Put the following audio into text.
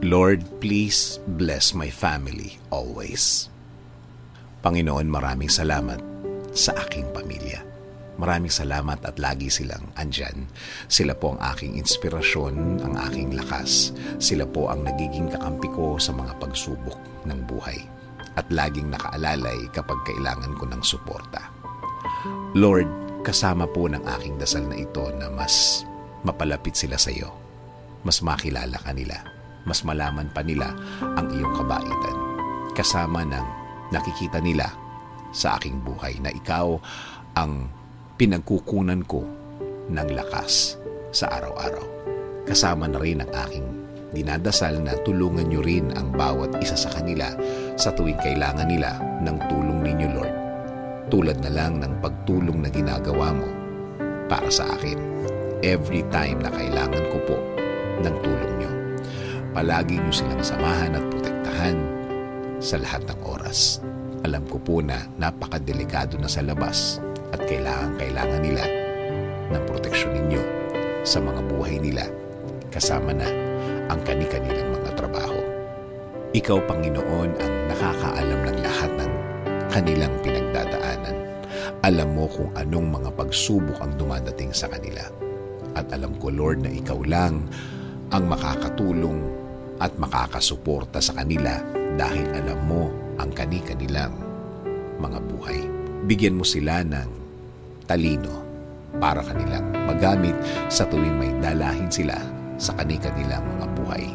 Lord, please bless my family always. Panginoon, maraming salamat sa aking pamilya. Maraming salamat at lagi silang andyan. Sila po ang aking inspirasyon, ang aking lakas. Sila po ang nagiging kakampi ko sa mga pagsubok ng buhay. At laging nakaalalay kapag kailangan ko ng suporta. Lord, kasama po ng aking dasal na ito na mas mapalapit sila sa iyo. Mas makilala ka nila. Mas malaman pa nila ang iyong kabaitan. Kasama ng nakikita nila sa aking buhay na ikaw ang pinagkukunan ko ng lakas sa araw-araw. Kasama na rin ang aking dinadasal na tulungan niyo rin ang bawat isa sa kanila sa tuwing kailangan nila ng tulong ninyo, Lord. Tulad na lang ng pagtulong na ginagawa mo para sa akin. Every time na kailangan ko po ng tulong niyo. Palagi niyo silang samahan at protektahan sa lahat ng oras. Alam ko po na napakadelikado na sa labas at kailangan nila ng proteksyon ninyo sa mga buhay nila, kasama na ang kani-kanilang mga trabaho. Ikaw, Panginoon, ang nakakaalam ng lahat ng kanilang pinagdadaanan. Alam mo kung anong mga pagsubok ang dumadating sa kanila. At alam ko, Lord, na ikaw lang ang makakatulong at makakasuporta sa kanila dahil alam mo ang kani-kanilang mga buhay. Bigyan mo sila ng talino para kanilang magamit sa tuwing may dalahin sila sa kani-kanilang mga buhay.